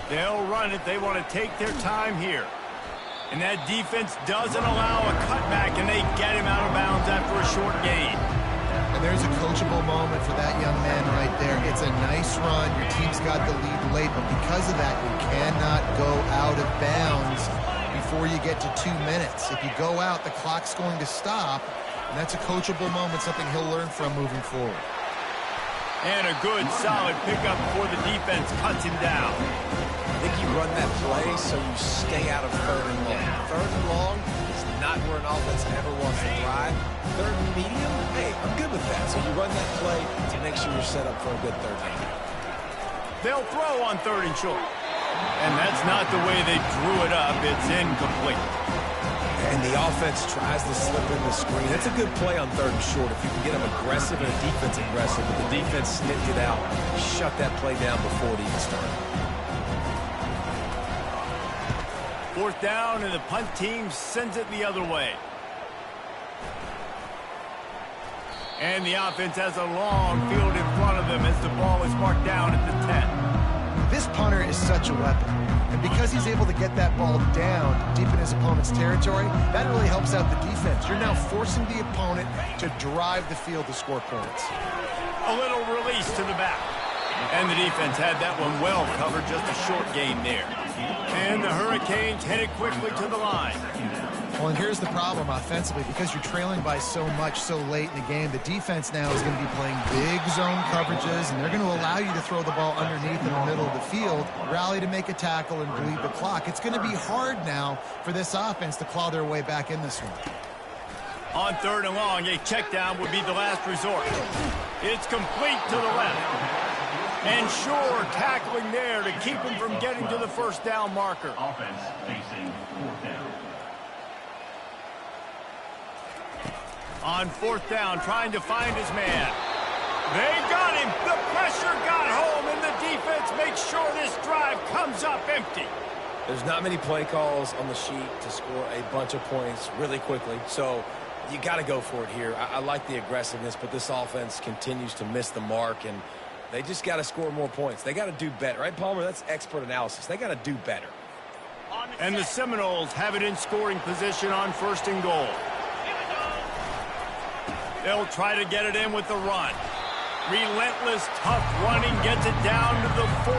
They'll run it. They want to take their time here. And that defense doesn't allow a cutback, and they get him out of bounds after a short gain. And there's a coachable moment for that young man right there. It's a nice run. Your team's got the lead late, but because of that, you cannot go out of bounds before you get to 2 minutes. If you go out, the clock's going to stop, And that's a coachable moment, something he'll learn from moving forward. And a good, solid pickup before the defense cuts him down. I think you run that play so you stay out of third and long. Third and long is not where an offense ever wants to thrive. Third and medium, hey, I'm good with that. So you run that play to make sure you're set up for a good third down. They'll throw on 3rd and short. And that's not the way they drew it up. It's incomplete. And the offense tries to slip in the screen. That's a good play on 3rd and short if you can get them aggressive and a defense aggressive. But the defense sniffed it out, shut that play down before it even started. 4th down, and the punt team sends it the other way. And the offense has a long field in front of them as the ball is marked down at the 10. This punter is such a weapon. And because he's able to get that ball down deep in his opponent's territory, that really helps out the defense. You're now forcing the opponent to drive the field to score points. A little release to the back. And the defense had that one well covered, just a short gain there. And the Hurricanes headed quickly to the line. Well, and here's the problem offensively. Because you're trailing by so much so late in the game, the defense now is going to be playing big zone coverages, and they're going to allow you to throw the ball underneath in the middle of the field, rally to make a tackle, and bleed the clock. It's going to be hard now for this offense to claw their way back in this one. On 3rd and long, a check down would be the last resort. It's complete to the left. And sure, tackling there to keep him from getting to the 1st down marker. Offense facing 4th down. On 4th down, trying to find his man. They got him. The pressure got home, and the defense makes sure this drive comes up empty. There's not many play calls on the sheet to score a bunch of points really quickly, so you got to go for it here. I like the aggressiveness, but this offense continues to miss the mark, and they just got to score more points. They got to do better. Right, Palmer? That's expert analysis. They got to do better. And the Seminoles have it in scoring position on 1st and goal. They'll try to get it in with the run. Relentless, tough running gets it down to the 4.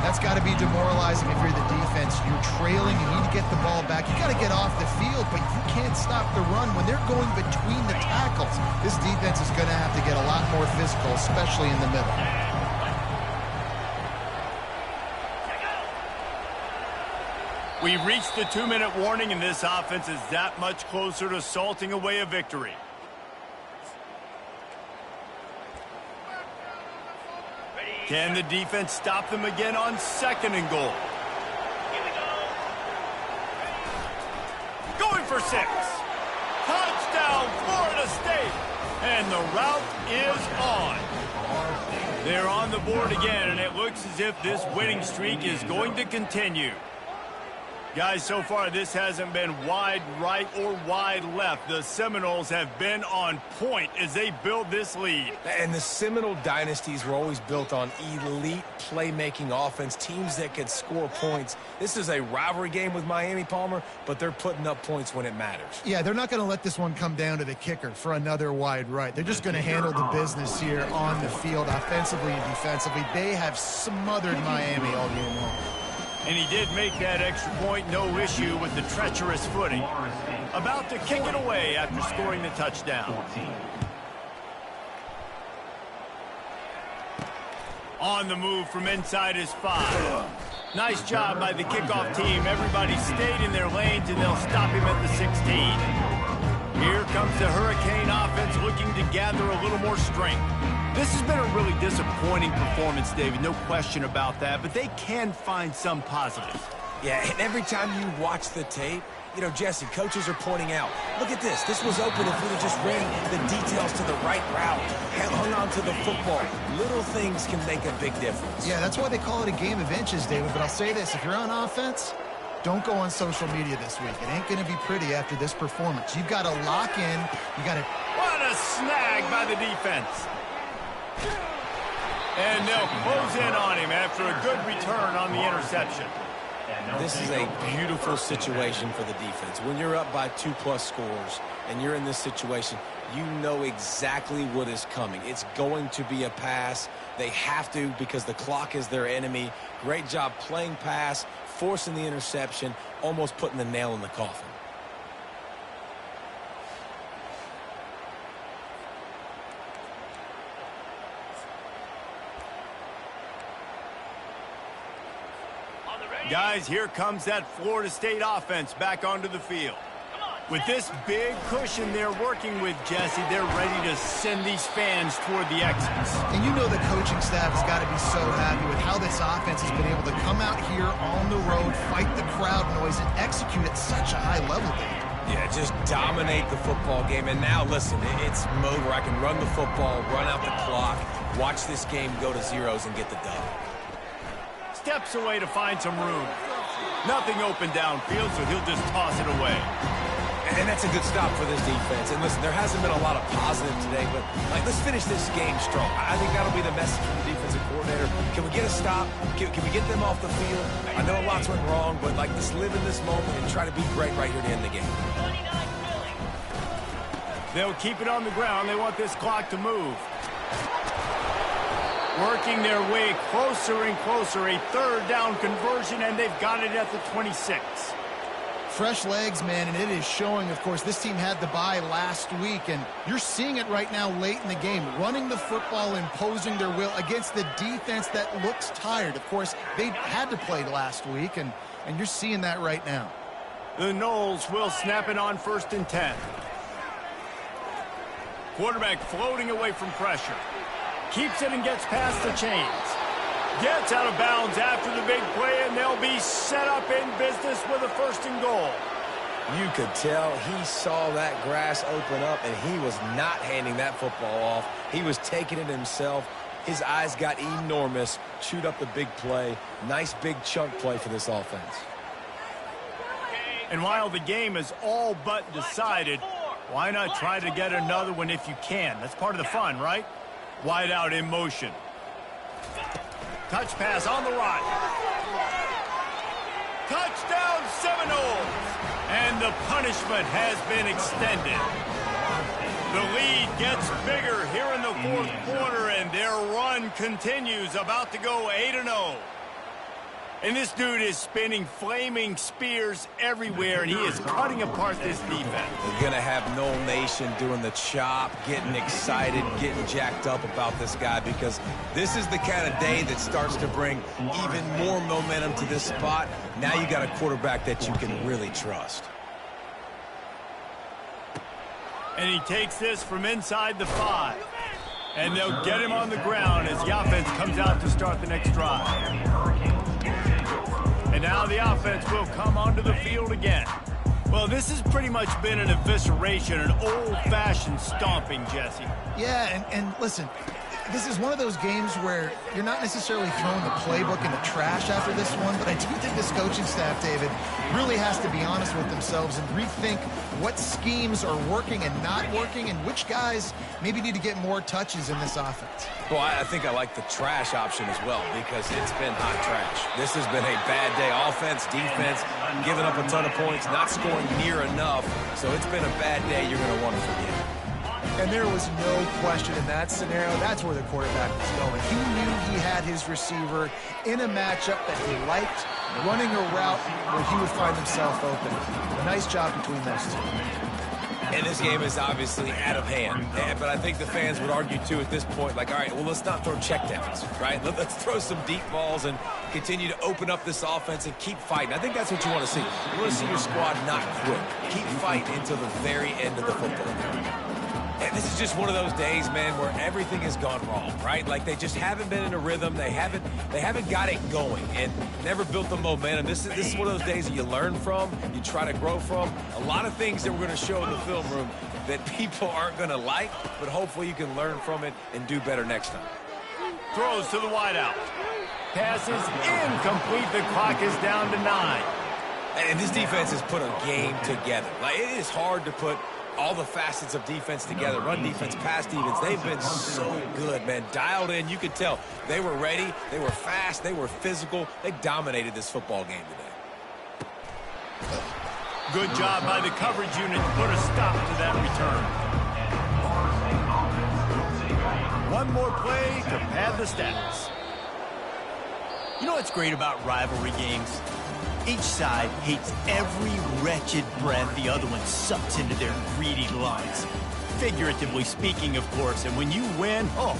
That's got to be demoralizing if you're the defense. You're trailing, you need to get the ball back. You got to get off the field, but you can't stop the run when they're going between the tackles. This defense is going to have to get a lot more physical, especially in the middle. We've reached the 2-minute warning, and this offense is that much closer to salting away a victory. Can the defense stop them again on 2nd and goal? Going for 6. Touchdown, Florida State. And the route is on. They're on the board again, and it looks as if this winning streak is going to continue. Guys, so far this hasn't been wide right or wide left. The Seminoles have been on point as they build this lead. And the Seminole dynasties were always built on elite playmaking offense, teams that could score points. This is a rivalry game with Miami, Palmer, but they're putting up points when it matters. Yeah, they're not going to let this one come down to the kicker for another wide right. They're just going to handle the business here on the field, offensively and defensively. They have smothered Miami all game long. And he did make that extra point, no issue with the treacherous footing. About to kick it away after scoring the touchdown. On the move from inside his 5. Nice job by the kickoff team. Everybody stayed in their lanes, and they'll stop him at the 16. Here comes the Hurricane offense looking to gather a little more strength. This has been a really disappointing performance, David, no question about that, but they can find some positives. Yeah, and every time you watch the tape, you know, Jesse, coaches are pointing out, look at this. This was open if we'd have just ran the details to the right route, hung on to the football. Little things can make a big difference. Yeah, that's why they call it a game of inches, David, but I'll say this. If you're on offense, don't go on social media this week. It ain't going to be pretty after this performance. You've got to lock in. You got to... What a snag by the defense. And they'll close in on him after a good return on the interception. This is a beautiful situation for the defense. When you're up by 2+ scores and you're in this situation, you know exactly what is coming. It's going to be a pass. They have to because the clock is their enemy. Great job playing pass, forcing the interception, almost putting the nail in the coffin. Guys, here comes that Florida State offense back onto the field. With this big cushion they're working with, Jesse, they're ready to send these fans toward the exits. And you know the coaching staff has got to be so happy with how this offense has been able to come out here on the road, fight the crowd noise, and execute at such a high level, Dave. Yeah, just dominate the football game. And now, listen, it's mode where I can run the football, run out the clock, watch this game go to zeros and get the dub. Steps away to find some room. Nothing open downfield, so he'll just toss it away. And that's a good stop for this defense. And listen, there hasn't been a lot of positive today, but let's finish this game strong. I think that'll be the message from the defensive coordinator. Can we get a stop? Can we get them off the field? I know a lot's went wrong, but let's live in this moment and try to be great right here to end the game. They'll keep it on the ground. They want this clock to move. Working their way closer and closer. A third down conversion, and they've got it at the 26. Fresh legs, man, and it is showing, of course, this team had the bye last week, and you're seeing it right now late in the game, running the football, imposing their will against the defense that looks tired. Of course, they had to play last week, and you're seeing that right now. The Knowles will snap it on 1st and 10. Quarterback floating away from pressure. Keeps it and gets past the chains. Gets out of bounds after the big play, and they'll be set up in business with a 1st and goal. You could tell he saw that grass open up, and he was not handing that football off. He was taking it himself. His eyes got enormous, chewed up the big play. Nice big chunk play for this offense. And while the game is all but decided, why not try to get another one if you can? That's part of the fun, right? Wide out in motion. Touch pass on the right. Touchdown Seminoles! And the punishment has been extended. The lead gets bigger here in the 4th quarter, and their run continues, about to go 8-0. And this dude is spinning flaming spears everywhere, and he is cutting apart this defense. We're going to have Knoll Nation doing the chop, getting excited, getting jacked up about this guy, because this is the kind of day that starts to bring even more momentum to this spot. Now you got a quarterback that you can really trust. And he takes this from inside the 5. And they'll get him on the ground as the offense comes out to start the next drive. And now the offense will come onto the field again. Well, this has pretty much been an evisceration, an old-fashioned stomping, Jesse. Yeah, and listen, this is one of those games where you're not necessarily throwing the playbook in the trash after this one, but I do think this coaching staff, David, really has to be honest with themselves and rethink what schemes are working and not working, and which guys maybe need to get more touches in this offense. Well, I think I like the trash option as well, because it's been hot trash. This has been a bad day. Offense, defense, giving up a ton of points, not scoring near enough. So it's been a bad day you're going to want to forget. And there was no question in that scenario. That's where the quarterback was going. He knew he had his receiver in a matchup that he liked, running a route where he would find himself open. A nice job between those two. And this game is obviously out of hand. But I think the fans would argue, too, at this point, all right, well, let's not throw checkdowns, right? Let's throw some deep balls and continue to open up this offense and keep fighting. I think that's what you want to see. You want to see your squad not quit. Keep fighting until the very end of the football game. And this is just one of those days, man, where everything has gone wrong, right? Like they just haven't been in a rhythm. They haven't got it going and never built the momentum. This is one of those days that you learn from, you try to grow from. A lot of things that we're going to show in the film room that people aren't going to like, but hopefully you can learn from it and do better next time. Throws to the wideout. Passes incomplete. The clock is down to 9. And this defense has put a game together. Like, it is hard to put all the facets of defense together. Run defense, pass defense. They've been so good, man. Dialed in. You could tell they were ready. They were fast. They were physical. They dominated this football game today. Good job by the coverage unit to put a stop to that return. One more play to pad the stats. You know what's great about rivalry games? Each side hates every wretched breath the other one sucks into their greedy lungs. Figuratively speaking, of course, and when you win, oh,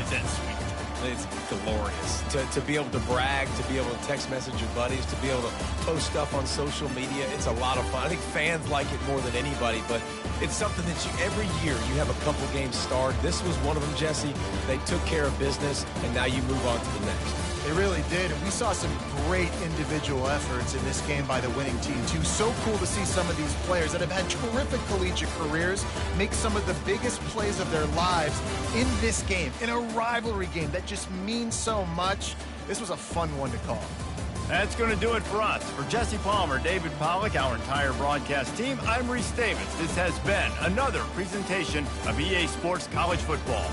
is that sweet. It's glorious to be able to brag, to be able to text message your buddies, to be able to post stuff on social media. It's a lot of fun. I think fans like it more than anybody, but it's something that every year you have a couple games start. This was one of them, Jesse. They took care of business, and now you move on to the next. They really did, and we saw some great individual efforts in this game by the winning team, too. So cool to see some of these players that have had terrific collegiate careers make some of the biggest plays of their lives in this game, in a rivalry game that just means so much. This was a fun one to call. That's going to do it for us. For Jesse Palmer, David Pollack, our entire broadcast team, I'm Reese Davis. This has been another presentation of EA Sports College Football.